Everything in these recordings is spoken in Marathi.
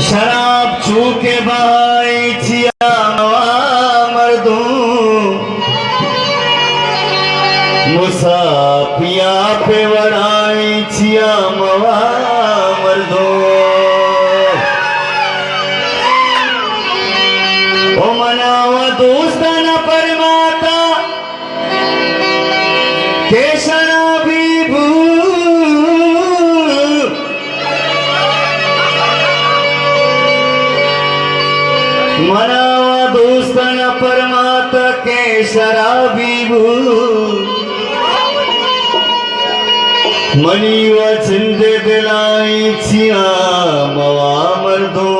शराब चूके भाई छिया मर्दू मुसाफिया पे वड़ाई छिया मवा मर्दू ओ मनावा दोस्तान परमाता के शराबी भू मनावा दोस्तन परमाता के शराबी भू मनी व चिंदे दिलाई छिया मवा मर्दो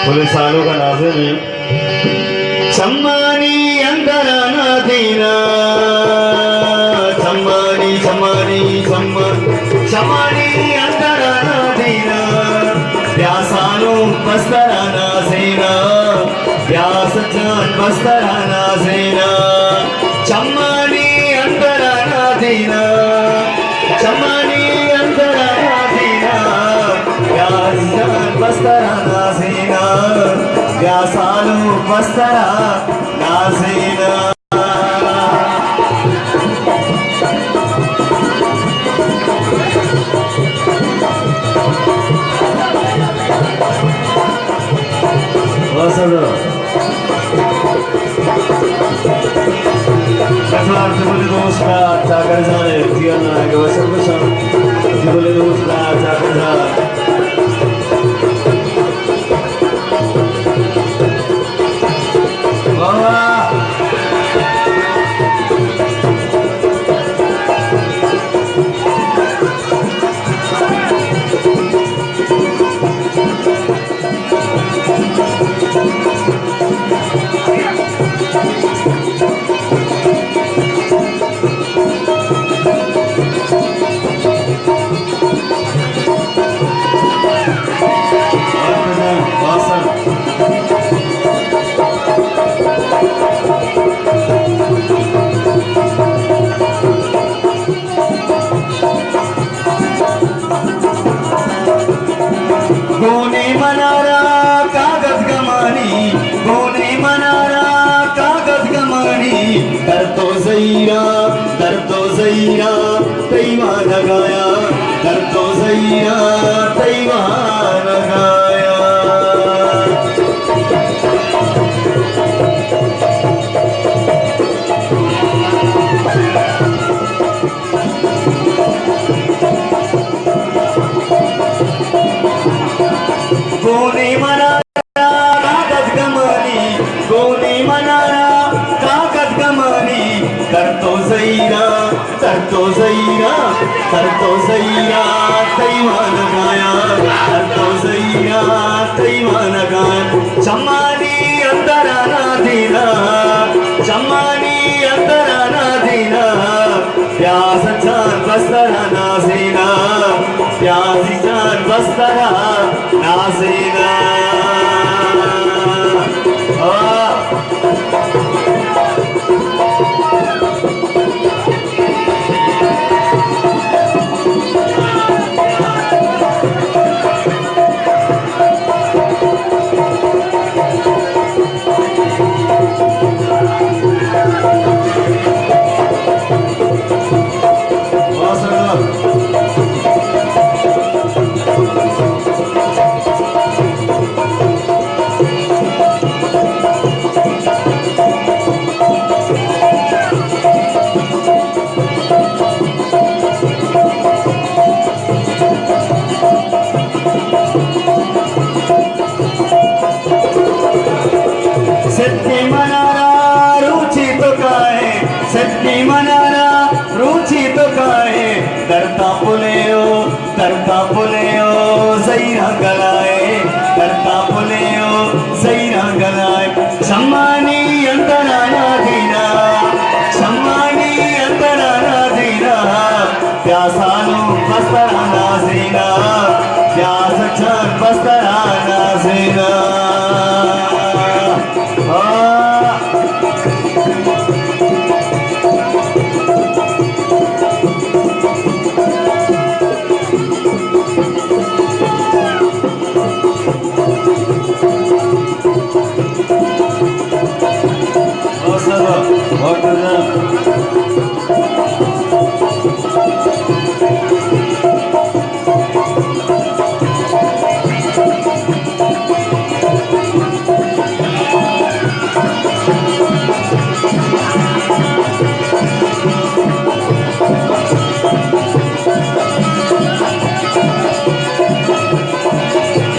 पुलिस वालों का नाज़िम है चम्मानी अंदर ना दीना चम्मानी चम्मानी चम्मानी अंदर ना दीना प्यासानो बस्तरा ना सेना प्यास चान बस्तरा ना सेना चम्मानी अंदर ना दीना चम्मानी अंदर ना दीना प्यास चान बस्तरा ना सेना प्यासानो बस्तरा ना सेना बोले दोस्त का चाकर जाने दिया ना के वैसे कुछ बोले दोस्त का चाकर जाने गोने मनारा कागज कमानी गोने मनारा कागज कमानी दर तो ज़हीरा तैवा लगाया दर तो ज़हीरा तैवा लगाया गोने मनारा कागज कमानी गोने मनारा कागज कमानी कर तो ज़हीरा तैवा लगाया कर तो ज़हीरा तैवा लगाया चम्मानी अंदर ना दीना चम्मानी अंदर ना दीना प्यास चान बस्तरा ना सेना प्यास चान बस्तरा ना सेना करता पुले ओ ज़हीरा गलाए करता पुले ओ ज़हीरा गलाए सम्मानी अंदर ना दीना सम्मानी अंदर ना दीना प्यासानु बस्तरा ना सीना प्यास छान बसताना नाचेना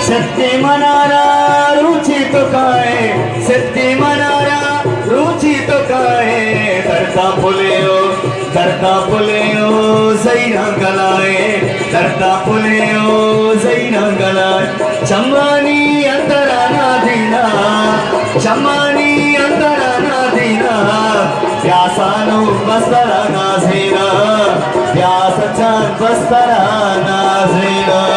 सत्य मनारा रुचि तो काय सत्य मनारा रुचि तो काय धरता फुले ओ जैना गलाए धरता फुले ओ जैना गलाए चम्मानी अंतरा ना दीना चम्मानी अंतरा ना दीना प्यासानो बस्तरा नाझेना प्यास छान बस्तरा नाझेना